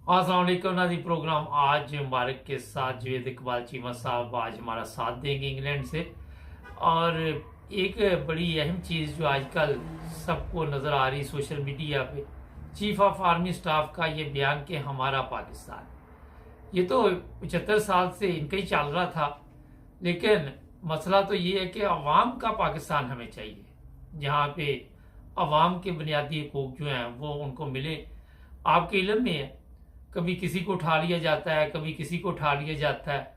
अस्सलाम वालेकुम नाज़रीन। प्रोग्राम आज मुबारक के साथ जुवेद इकबाल चीमा साहब आज हमारा साथ देंगे इंग्लैंड से। और एक बड़ी अहम चीज़ जो आजकल सबको नज़र आ रही सोशल मीडिया पे, चीफ ऑफ आर्मी स्टाफ का ये बयान कि हमारा पाकिस्तान, ये तो 75 साल से इनका ही चल रहा था। लेकिन मसला तो ये है कि अवाम का पाकिस्तान हमें चाहिए, जहाँ पे अवाम के बुनियादी हकूक जो हैं वो उनको मिले। आपके इल्म में है, कभी किसी को उठा लिया जाता है, कभी किसी को उठा लिया जाता है।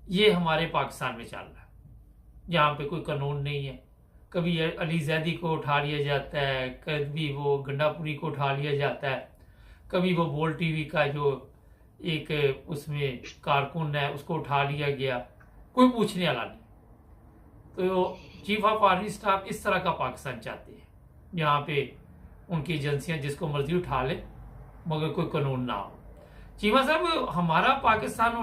ये हमारे पाकिस्तान में चल रहा है, जहाँ पे कोई कानून नहीं है। कभी अली जैदी को उठा लिया जाता है, कभी वो गंडापुरी को उठा लिया जाता है, कभी वो बोल टीवी का जो एक उसमें कारकुन है उसको उठा लिया गया, कोई पूछने वाला नहीं। तो चीफ ऑफ आर्मी स्टाफ इस तरह का पाकिस्तान चाहते हैं, जहाँ पे उनकी एजेंसियां जिसको मर्जी उठा ले मगर कोई कानून ना हो। चीमा साहब, हमारा पाकिस्तान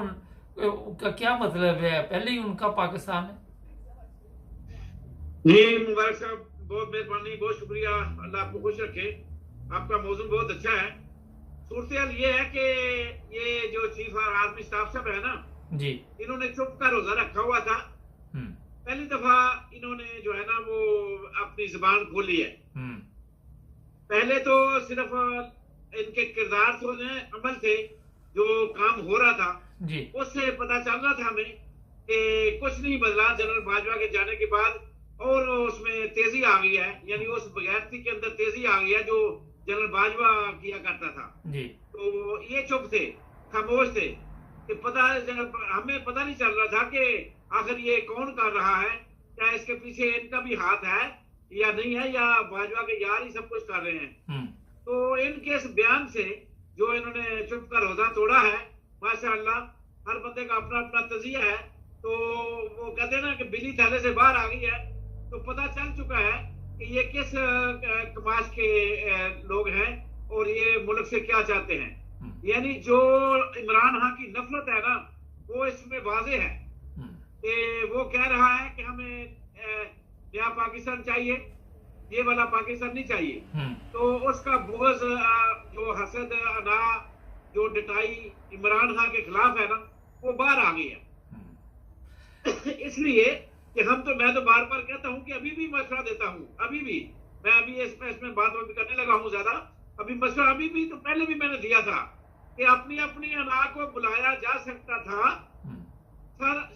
का क्या मतलब है? पहले ही उनका पाकिस्तान है। जी मुबारक साहब, बहुत मेहरबानी, बहुत शुक्रिया। अल्लाह आपको खुश रखे। आपका मौजूद बहुत अच्छा है। सूरत ये है कि ये जो चीफ आर्मी स्टाफ साहब है ना जी, इन्होंने चुप का रोजा रखा हुआ था। पहली दफा इन्होंने जो है ना वो अपनी जुबान खोली है। पहले तो सिर्फ इनके किरदार से, अमल से जो काम हो रहा था जी, उससे पता चल रहा था हमें कि कुछ नहीं बदला जनरल बाजवा के जाने के बाद। और उसमें तेजी आ गई है, यानी उस बगैरती के अंदर तेजी आ गई है जो जनरल बाजवा किया करता था जी। तो ये चुप थे, खामोश थे कि हमें पता नहीं चल रहा था कि आखिर ये कौन कर रहा है, क्या इसके पीछे इनका भी हाथ है या नहीं है, या बाजवा के यार ही सब कुछ कर रहे हैं। तो इनके इस बयान से जो इन्होंने चुप का रोजा तोड़ा है, माशाअल्लाह, हर बंदे का अपना अपना तजिया है। तो वो कहते हैं ना कि बिल्ली थैले से बाहर आ गई है, तो पता चल चुका है कि ये किस कमाश के लोग हैं और ये मुल्क से क्या चाहते हैं। यानी जो इमरान खान की नफरत है ना वो इसमें वाजे है कि वो कह रहा है कि हमें नया पाकिस्तान चाहिए, ये वाला पाकिस्तान नहीं चाहिए। तो उसका बुग़्ज़, जो हसद, अना, जो डटाई इमरान खान के खिलाफ है ना वो बाहर आ गई है। इसलिए कि मैं तो बार बार कहता हूं कि अभी भी मशवरा देता हूं, अभी भी मैं अभी इसमें बात करने लगा हूं ज्यादा। अभी मशवरा अभी भी, तो पहले भी मैंने दिया था कि अपनी अपनी अना को बुलाया जा सकता था,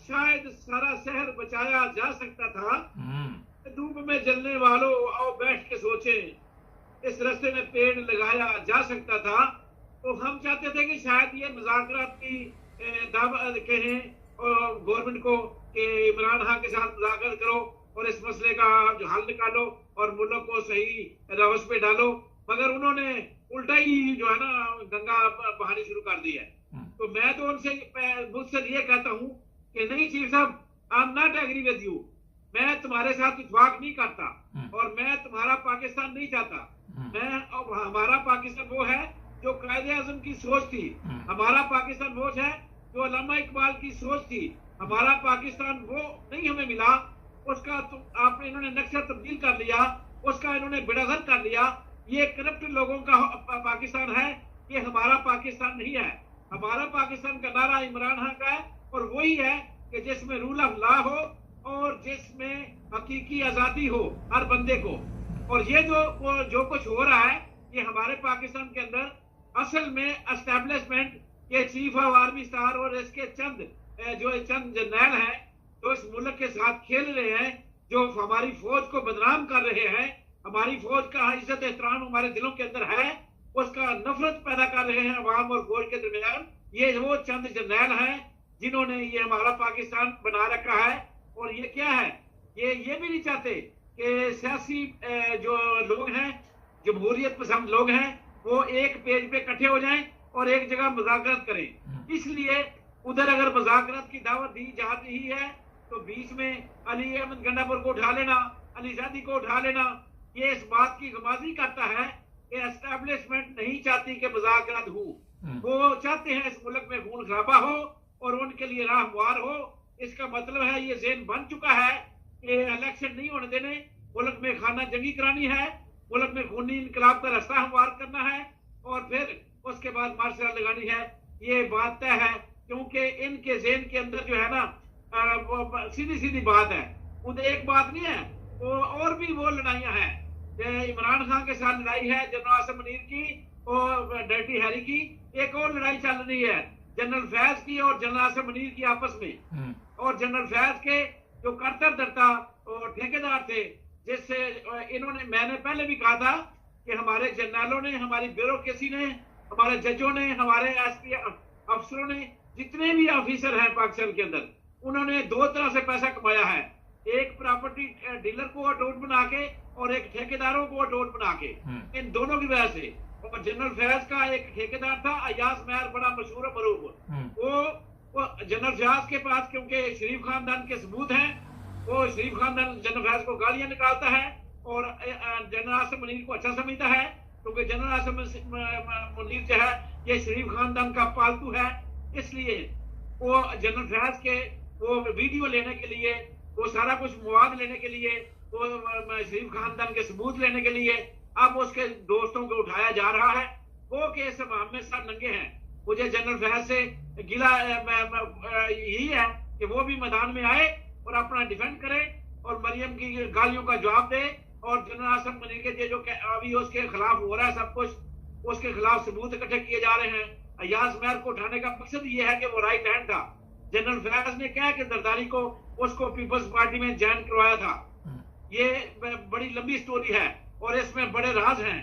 शायद सारा शहर बचाया जा सकता था। धूप में जलने वालों आओ बैठ के सोचें, इस रास्ते में पेड़ लगाया जा सकता था। तो हम चाहते थे कि शायद ये मुज़ाकरात की दावत कहें और गवर्नमेंट को कि इमरान खान के साथ मुज़ाकरात करो और इस मसले का जो हल निकालो और मुल्क को सही रवश पे डालो, मगर उन्होंने उल्टा ही जो है ना गंगा बहानी शुरू कर दी है। तो मैं तो मुझसे ये कहता हूँ कि नहीं चीफ साहब, I am not agree with you, मैं तुम्हारे साथ इत्तेफाक नहीं करता और मैं तुम्हारा पाकिस्तान नहीं चाहता। हमारा पाकिस्तान वो है जो कायदे आज़म की सोच थी, हमारा पाकिस्तान वो है जो अल्लामा इकबाल की सोच थी। हमारा पाकिस्तान वो नहीं हमें मिला, उसका तो आपने इन्होंने नक्शा तब्दील कर लिया, उसका इन्होंने बेड़ागर कर लिया। ये करप्ट लोगों का पाकिस्तान है, ये हमारा पाकिस्तान नहीं है। हमारा पाकिस्तान का नारा इमरान खान का है और वही है कि जिसमें रूल ऑफ लॉ हो और जिसमें हकीकी आजादी हो हर बंदे को। और ये जो कुछ हो रहा है ये हमारे पाकिस्तान के अंदर असल में एस्टेब्लिशमेंट के चीफ ऑफ आर्मी स्टाफ और इसके चंद जर्नैल हैं जो इस मुल्क के साथ खेल रहे हैं, जो हमारी फौज को बदनाम कर रहे हैं। हमारी फौज का इज्जत एहतराम हमारे दिलों के अंदर है, उसका नफरत पैदा कर रहे हैं अवाम और फौज के दरमियान। ये वो चंद जर्नैल हैं जिन्होंने ये हमारा पाकिस्तान बना रखा है। और ये क्या है, ये भी नहीं चाहते कि सियासी जो लोग हैं, जमहूरियत पसंद लोग हैं, वो एक पेज पे इकट्ठे हो जाएं और एक जगह मुज़ाकरात करें। इसलिए उधर अगर मुज़ाकरात की दावत दी जाती ही है तो बीच में अली अहमद गंडापुर को उठा लेना, अली ज़ैदी को उठा लेना, ये इस बात की गमाजी करता है कि एस्टेब्लिशमेंट नहीं चाहती कि मुज़ाकरात हो। वो चाहते हैं इस मुल्क में खून खराबा हो और उनके लिए राह हमवार हो। इसका मतलब है ये ज़हन बन चुका है कि इलेक्शन नहीं होने देने, मुल्क में खाना जंगी करानी है, मुल्क में खूनी इनकलाब का रास्ता हमवार करना है और फिर उसके बाद मार्शल लॉ लगानी है, ये बात तय है। क्योंकि इनके ज़हन के अंदर जो है ना सीधी सीधी बात है, उधर एक बात नहीं है, वो और भी वो लड़ाइयां हैं। इमरान खान के साथ लड़ाई है जनरल आसिम मुनीर की और डर्टी हैरी की, एक और लड़ाई चल रही है जनरल फैज की और जनरल आसिम मुनीर की आपस में। और जनरल फैज के जो करतर धरता और ठेकेदार थे, जिससे इन्होंने, मैंने पहले भी कहा था कि हमारे जनरलों ने, हमारी ब्यूरोक्रेसी ने, हमारे जजों ने, हमारे एसपी अफसरों ने, जितने भी ऑफिसर हैं पाकिस्तान के अंदर, उन्होंने दो तरह से पैसा कमाया है। एक प्रॉपर्टी डीलर को अटोट बना के और एक ठेकेदारों को अटोट बना के, इन दोनों की वजह से। और जनरल फैज का एक ठेकेदार था अयाज महर, बड़ा मशहूर मरूफ, वो जनरल फैज के पास, क्योंकि शरीफ खानदान के सबूत हैं, वो शरीफ खानदान जनरल फैज को गालियां निकालता है और जनरल आसिम मुनीर को अच्छा समझता है, क्योंकि जनरल आसिम मुनीर जो है ये शरीफ खानदान का पालतू है। इसलिए वो जनरल फैज के वो वीडियो लेने के लिए, वो सारा कुछ मवाद लेने के लिए, वो शरीफ खानदान के सबूत लेने के लिए अब उसके दोस्तों को उठाया जा रहा है। वो केस में सब नंगे हैं। मुझे जनरल फैज से गिला यही है कि वो भी मैदान में आए और अपना डिफेंड करे और मरियम की गालियों का जवाब दे। और जनरल आसिम मुनीर के जो अभी उसके खिलाफ हो रहा है सब कुछ, उसके खिलाफ सबूत इकट्ठे किए जा रहे हैं। अयाज महर को उठाने का मकसद ये है कि वो राइट हैंड था। जनरल फैज ने कहा कि जरदारी को उसको पीपल्स पार्टी में ज्वाइन करवाया था। ये बड़ी लंबी स्टोरी है और इसमें बड़े राज हैं।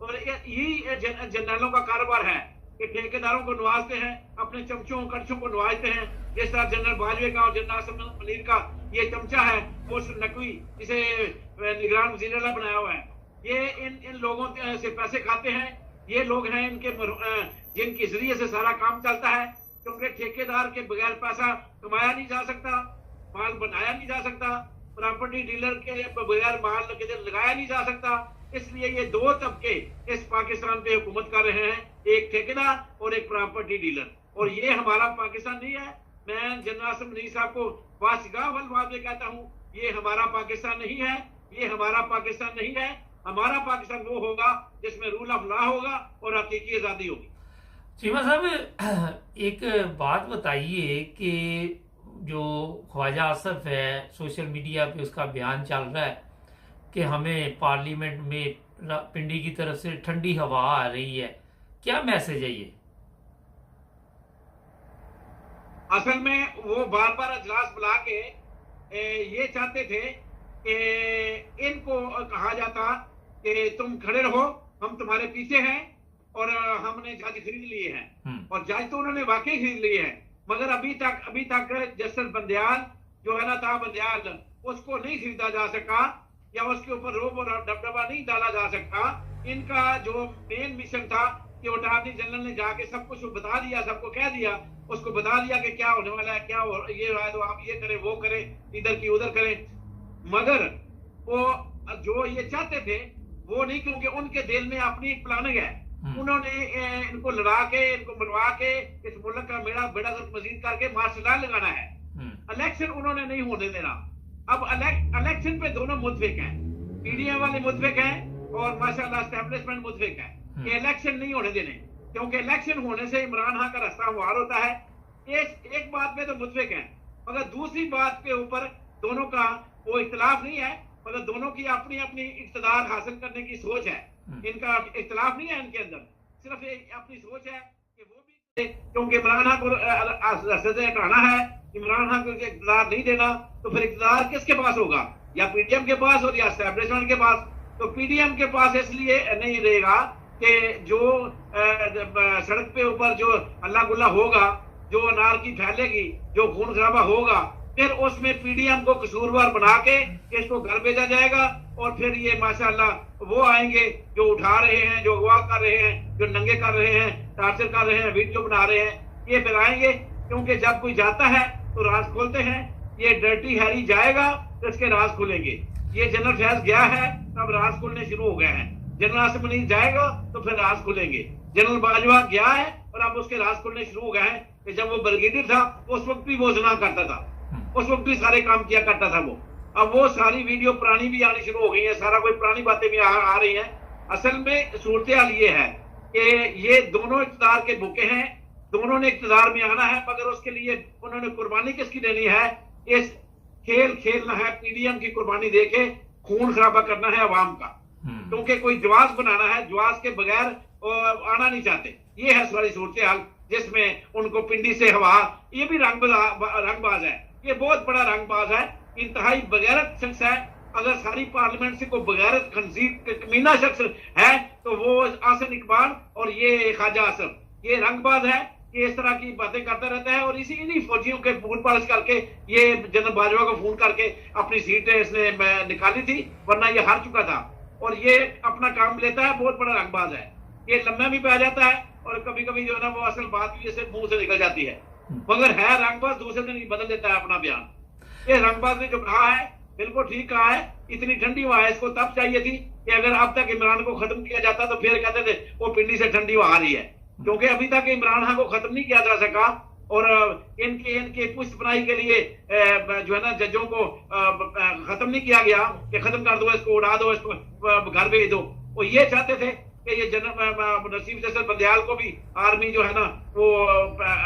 और यही जनरलों का कारोबार है कि ठेकेदारों को नवाजते हैं, अपने चमचों कड़छों को नवाजते हैं। जिस तरह जनरल बाजवे का और जनरल आसिम मुनीर का ये चमचा है, वो नकवी, जिसे निगरान वज़ीर आला बनाया हुआ है, ये इन लोगों से पैसे खाते हैं। ये लोग हैं इनके जिनके जरिए से सारा काम चलता है। क्योंकि ठेकेदार के बगैर पैसा कमाया नहीं जा सकता, माल बनाया नहीं जा सकता, प्रॉपर्टी डीलर के बगैर माल लगाया नहीं जा सकता। इसलिए ये दो तबके इस पाकिस्तान पे हुकूमत कर रहे हैं, एक ठेकेदार और एक प्रॉपर्टी डीलर। और ये हमारा पाकिस्तान नहीं है। मैं जनरल आसिम मुनीर साहब को वासिगा वलवाद में कहता हूँ, ये हमारा पाकिस्तान नहीं है, ये हमारा पाकिस्तान नहीं है। हमारा पाकिस्तान वो होगा जिसमें रूल ऑफ लॉ होगा और हकीकी आजादी होगी। चीमा साहब, एक बात बताइए कि जो ख्वाजा आसफ है, सोशल मीडिया पे उसका बयान चल रहा है कि हमें पार्लियामेंट में पिंडी की तरफ से ठंडी हवा आ रही है, क्या मैसेज है ये? असल में वो बार बार अजलास बुला के ये चाहते थे कि इनको कहा जाता कि तुम खड़े रहो, हम तुम्हारे पीछे हैं और हमने जज खरीद लिए हैं। और जज तो उन्होंने वाकई खरीद लिए हैं, मगर अभी तक जस्टिस बंदयाल जो है ना, ता बंदयाल, उसको नहीं खरीदा जा सका या उसके ऊपर रोब और दबदबा नहीं डाला जा सका। इनका जो मेन मिशन था कि अटॉर्नी जनरल ने जाके सब कुछ बता दिया, सबको कह दिया, उसको बता दिया कि क्या होने वाला है, क्या ये है तो आप ये करें, वो करें, इधर की उधर करें। मगर वो जो ये चाहते थे वो नहीं, क्योंकि उनके दिल में अपनी एक प्लानिंग है। उन्होंने इनको लड़ा के, इनको मरवा के इस मुल्क का बेड़ा गर्क मजीद करके मार्शल लॉ लगाना है। इलेक्शन उन्होंने नहीं होने देना। अब इलेक्शन पे दोनों मुतफिक हैं, पीडीएम वाले मुतफिक हैं और माशाल्लाह एस्टेब्लिशमेंट मुतफिक है कि इलेक्शन नहीं होने देने, क्योंकि इलेक्शन होने से इमरान खान का रास्ता हमवार होता है। एक बात पे तो मुतफिक है, मगर दूसरी बात पे ऊपर दोनों का वो इख्तिलाफ नहीं है, मगर दोनों की अपनी अपनी इख्तिदार हासिल करने की सोच है। इनका इख्तिलाफ नहीं है इनके अंदर, सिर्फ अपनी सोच है कि वो भी, क्योंकि इमरान खान को रास्ते से हटाना है, इमरान खान को इख्तिदार नहीं देना, तो फिर इख्तिदार किसके पास होगा? या पीडीएम के पास और या एस्टेब्लिशमेंट के पास। तो पीडीएम के पास इसलिए नहीं रहेगा कि जो सड़क पे ऊपर जो अल्लाह गुल्ला होगा, जो अनारकी फैलेगी, जो खून खराबा होगा, फिर उसमें पीडीएम को कसूरवार बना के इसको घर भेजा जाएगा। और फिर ये माशाल्लाह वो आएंगे जो उठा रहे हैं, जो अगवा कर रहे हैं, जो नंगे कर रहे हैं, टार्चर कर रहे हैं, वीडियो बना रहे हैं, ये फिर आएंगे। क्योंकि जब कोई जाता है तो राज खोलते हैं। ये डर्टी हैरी जाएगा तो इसके राज खुलेंगे। ये जनरल फैज गया है तब राज खुलने शुरू हो गए हैं। जनरल आसिम मुनीर जाएगा तो फिर राज खुलेंगे। जनरल बाजवा गया है और अब उसके राज खुलने शुरू हो गए हैं कि जब वो ब्रिगेडियर था उस वक्त भी वो जना करता था, उस वक्त भी सारे काम किया करता था वो। अब वो सारी वीडियो पुरानी भी आनी शुरू हो गई है, सारा कोई पुरानी बातें भी आ रही हैं। असल में सूरत हाल ये है कि ये दोनों इक़्तिदार के भूखे हैं, दोनों ने इक़्तिदार में आना है, मगर उसके लिए उन्होंने कुर्बानी किसकी देनी है? इस खेल खेलना है, पीडीएम की कुर्बानी देके खून खराबा करना है अवाम का, क्योंकि कोई जवाज बनाना है, जवाज के बगैर आना नहीं चाहते। ये है सारी सूरत हाल, जिसमें उनको पिंडी से हवा, ये भी रंगबाज है, ये बहुत बड़ा रंगबाज है, इंतहाई बगैरत शख्स है। अगर सारी पार्लियामेंट से कोई बगैरत खंजीर कमीना शख्स है तो वो आसिम इकबाल और ये ख्वाजा आसिफ, ये रंगबाज है, ये इस तरह की बातें करता रहता है। और इन्हीं फौजियों के फोन पालिश करके ये जनरल बाजवा को फोन करके अपनी सीटें इसने निकाली थी, वरना ये हार चुका था। और ये अपना काम लेता है, बहुत बड़ा रंगबाज है, ये लम्बा भी पै जाता है और कभी कभी जो है ना वो असल बात भी ऐसे मुंह से निकल जाती है, मगर है रंगबाज, दूसरे दिन ही बदल देता है अपना बयान। ये रंगबाज ने जो कहा है बिल्कुल ठीक कहा है। इतनी ठंडी हवा इसको तब चाहिए थी कि अगर अब तक इमरान को खत्म किया जाता तो फिर कहते थे वो पिंडी से ठंडी हवा आ रही है, क्योंकि अभी तक इमरान खान को खत्म नहीं किया जा सका। और इनके पुष्ट बनाई के लिए जो है ना जजों को खत्म नहीं किया गया कि खत्म कर दो इसको, उड़ा दो इसको, घर भेज दो। वो ये चाहते थे कि ये जनरल नसीब जैसे बंदयाल को भी आर्मी जो है ना वो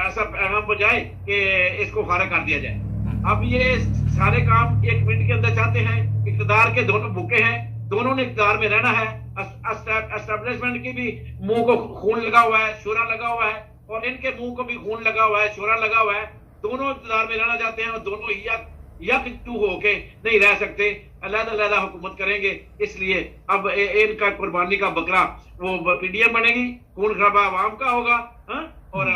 ऐसा पैगाम बजाए कि इसको फारिग कर दिया जाए। अब ये सारे काम 1 मिनट के अंदर चाहते हैं। इक़्तिदार के दोनों भूखे हैं, दोनों ने इक़्तिदार में रहना है। एस्टेब्लिशमेंट की भी मुंह को खून लगा हुआ है, शोरा लगा हुआ है, और इनके मुंह को भी खून लगा हुआ है, शोरा लगा हुआ है। दोनों इक़्तिदार में रहना चाहते हैं और दोनों यकजू होके नहीं रह सकते, अलग-अलग हुकूमत करेंगे। इसलिए अब इनका कुर्बानी का बकरा वो पीडीएम बनेगी, खून खराबा आवाम का होगा, और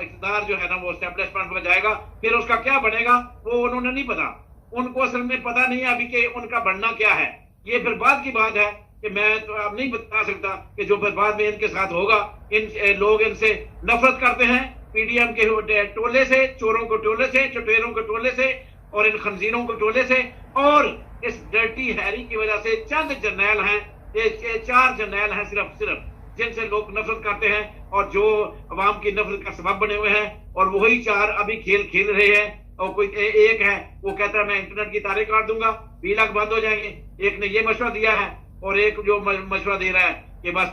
इक़्तिदार जो है ना वो एस्टेब्लिशमेंट में जाएगा। फिर उसका क्या बनेगा वो उन्होंने नहीं पता, उनको असल में पता नहीं है अभी कि उनका बनना क्या है। ये फिर बाद की बात है कि मैं तो अब नहीं बता सकता कि जो फिर बाद में इनके साथ होगा। लोग इनसे नफरत करते हैं, पीडीएम के टोले से, चोरों को टोले से, चुटेरों के टोले से, और इन खंजीरों के टोले से। और इस डर्टी हैरी की वजह से चंद जर्नैल हैं, ये 4 जर्नैल हैं सिर्फ जिनसे लोग नफरत करते हैं और जो अवाम की नफरत का सबब बने हुए हैं। और वही 4 अभी खेल खेल रहे हैं। और कोई एक है वो कहता है मैं इंटरनेट की तारें काट दूंगा, बिलक बंद हो जाएंगे। एक ने ये मशवरा दिया है, और एक जो मशवरा दे रहा है कि बस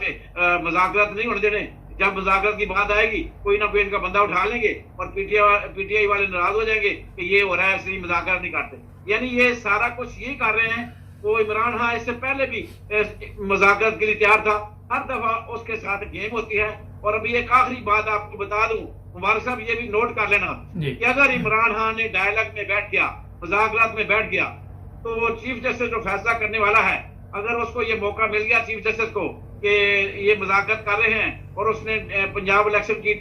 मुज़ाकरात नहीं होने देने, जब मुज़ाकरात की बात आएगी कोई ना कोई इनका बंदा उठा लेंगे और पीटीआई वाले नाराज हो जाएंगे कि ये हो रहा है इसलिए मुज़ाकरात नहीं करते। यानी ये सारा कुछ ये कर रहे हैं। वो इमरान खान इससे पहले भी मुज़ाकरात के लिए तैयार था, हर दफा उसके साथ गेम होती है। और अभी एक आखिरी बात आपको बता दूं, मुबारक साहब ये भी नोट कर लेना कि अगर इमरान खान ने डायलॉग में बैठ गया, मुज़ाकरात में बैठ गया, तो वो चीफ जस्टिस जो फैसला करने वाला है, अगर उसको ये मौका मिल गया चीफ जस्टिस को कि ये मुज़ाकरात कर रहे हैं और उसने पंजाब इलेक्शन की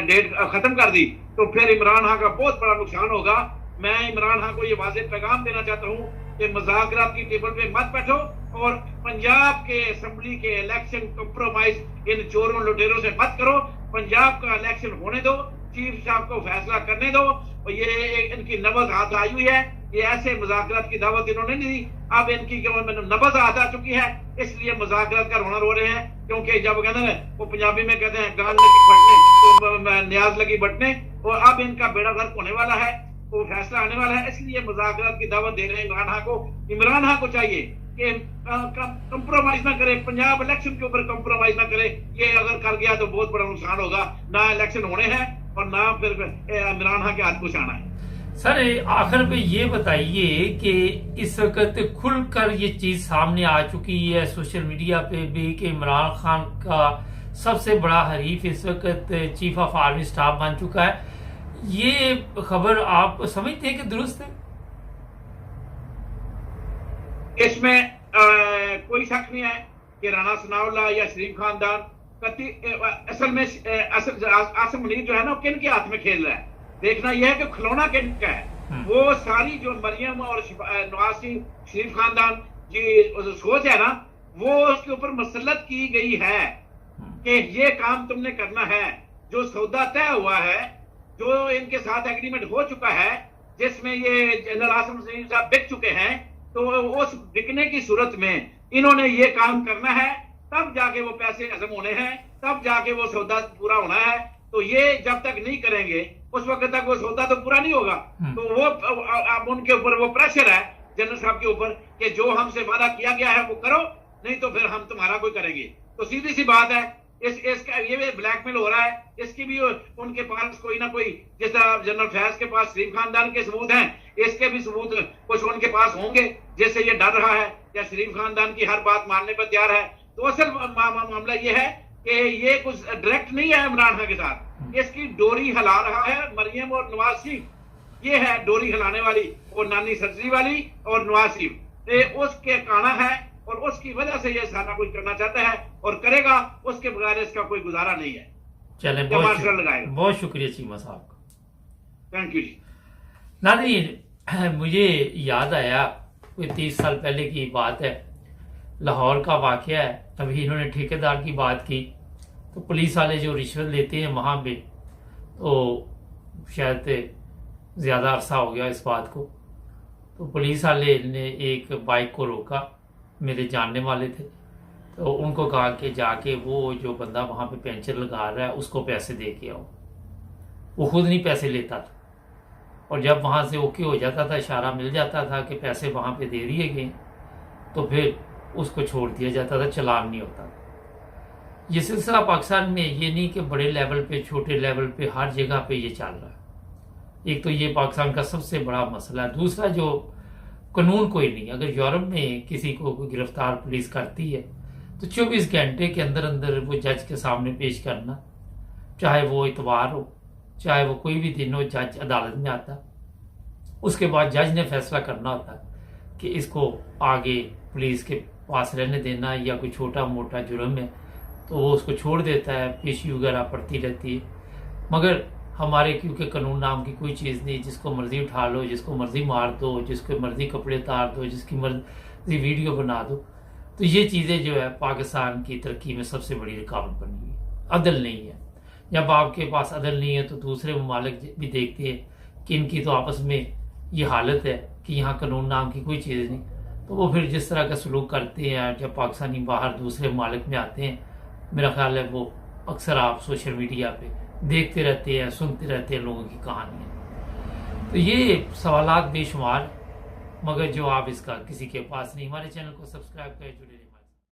डेट खत्म कर दी, तो फिर इमरान खान का बहुत बड़ा नुकसान होगा। मैं इमरान खान को ये वाज़ेह पैगाम देना चाहता हूँ कि मुज़ाकरात की टेबल पे मत बैठो और पंजाब के असेंबली के इलेक्शन कंप्रोमाइज इन चोरों लुटेरों से मत करो। पंजाब का इलेक्शन होने दो, चीफ साहब को फैसला करने दो। और ये इनकी नबज हाथ आई हुई है, ये ऐसे मुज़ाकरात की दावत इन्होंने नहीं दी। अब इनकी नबज हाथ आ चुकी है, इसलिए मुज़ाकरात का रोना रो रहे हैं। क्योंकि जब कहते हैं वो पंजाबी में कहते हैं गान लगी फटने तो न्याज लगी बटने, और अब इनका बेड़ा गर्क होने वाला है, वो फैसला आने वाला है। इसलिए मुज़ाकरात की दावत दे रहे हैं इमरान खान को। इमरान खान को चाहिए कि कंप्रोमाइज ना करे, पंजाब इलेक्शन के ऊपर कंप्रोमाइज ना करे। ये अगर कर गया तो बहुत बड़ा नुकसान होगा, ना इलेक्शन होने हैं और ना फिर इमरान खान के हाथ कुछ आना है। सर आखिर में ये बताइए कि इस वक्त खुलकर ये चीज सामने आ चुकी है सोशल मीडिया पे भी कि इमरान खान का सबसे बड़ा हरीफ इस वक्त चीफ ऑफ आर्मी स्टाफ बन चुका है। ये खबर आप समझते हैं कि दुरुस्त है? इसमें कोई शक नहीं है कि राणा सनाउल्लाह या शरीफ खानदान असल में आसिम मुनीर जो है ना किन के हाथ में खेल रहा है। देखना यह है कि खिलौना किन का है। वो सारी जो मरियम और नवाज शरीफ खानदान की सोच है ना, वो उसके ऊपर मसलत की गई है कि ये काम तुमने करना है। जो सौदा तय हुआ है, जो इनके साथ एग्रीमेंट हो चुका है, जिसमें ये जनरल आसिम मुनीर साहब बिक चुके हैं, तो उस बिकने की सूरत में इन्होंने ये काम करना है, तब जाके वो पैसे हजम होने हैं, तब जाके वो सौदा पूरा होना है। तो ये जब तक नहीं करेंगे उस वक्त तक वो सौदा तो पूरा नहीं होगा। तो वो अब उनके ऊपर वो प्रेशर है जनरल साहब के ऊपर कि जो हमसे वादा किया गया है वो करो, नहीं तो फिर हम तुम्हारा कोई करेंगे। तो सीधी सी बात है इसका ये ब्लैकमेल हो रहा है, इसकी भी उनके पास कोई ना कोई, जैसा जनरल फैज के पास शरीफ खानदान के सबूत हैं, इसके भी सबूत कुछ उनके पास होंगे, जैसे ये डर रहा है या शरीफ खानदान की हर बात मानने पर तैयार है। तो असल मामला ये है कि ये कुछ डायरेक्ट नहीं है इमरान खान के साथ, इसकी डोरी हिला रहा है मरियम और नवाज शरीफ। ये है डोरी हिलाने वाली, और नानी सब्जी वाली और नवाज शरीफ उसके काना है, और उसकी वजह से ये सारा कुछ करना चाहता है और करेगा, उसके बगैर इसका कोई गुजारा नहीं है। चलें, बहुत शुक्रिया चीमा साहब का, थैंक यू जी। नाज़रीन, मुझे याद आया कोई 30 साल पहले की बात है, लाहौर का वाकया है। अभी इन्होंने ठेकेदार की बात की, तो पुलिस वाले जो रिश्वत लेते हैं वहाँ पे, तो शायद ज़्यादा अरसा हो गया इस बात को, तो पुलिस वाले ने एक बाइक को रोका, मेरे जानने वाले थे, तो उनको कहा कि जाके वो जो बंदा वहाँ पे पेंचर लगा रहा है उसको पैसे दे के आओ। वो खुद नहीं पैसे लेता था, और जब वहाँ से ओके हो जाता था, इशारा मिल जाता था कि पैसे वहाँ पे दे दिए गए, तो फिर उसको छोड़ दिया जाता था, चालान नहीं होता था। ये सिलसिला पाकिस्तान में ये नहीं कि बड़े लेवल पे, छोटे लेवल पे, हर जगह पे ये चल रहा है। एक तो ये पाकिस्तान का सबसे बड़ा मसला है। दूसरा, जो कानून कोई नहीं, अगर यूरोप में किसी को गिरफ्तार पुलिस करती है तो 24 घंटे के अंदर अंदर वो जज के सामने पेश करना, चाहे वो इतवार हो, चाहे वो कोई भी दिन हो, जज अदालत में आता, उसके बाद जज ने फैसला करना होता कि इसको आगे पुलिस के पास रहने देना या कोई छोटा मोटा जुर्म है तो वो उसको छोड़ देता है, पेशी वगैरह पड़ती रहती है। मगर हमारे क्योंकि कानून नाम की कोई चीज़ नहीं, जिसको मर्जी उठा लो, जिसको मर्जी मार दो, जिसको मर्जी कपड़े उतार दो, जिसकी मर्जी वीडियो बना दो, तो ये चीज़ें जो है पाकिस्तान की तरक्की में सबसे बड़ी रुकावट बनी हुई है। अदल नहीं है, जब आपके पास अदल नहीं है तो दूसरे ममालिक भी देखते हैं कि इनकी तो आपस में ये हालत है कि यहाँ कानून नाम की कोई चीज़ नहीं, तो वो फिर जिस तरह का सलूक करते हैं जब पाकिस्तानी बाहर दूसरे ममालिक में आते हैं, मेरा ख्याल है वो अक्सर आप सोशल मीडिया पे देखते रहते हैं, सुनते रहते हैं लोगों की कहानियाँ। तो ये सवालात बेशुमार, मगर जवाब इसका किसी के पास नहीं। हमारे चैनल को सब्सक्राइब करें, जुड़े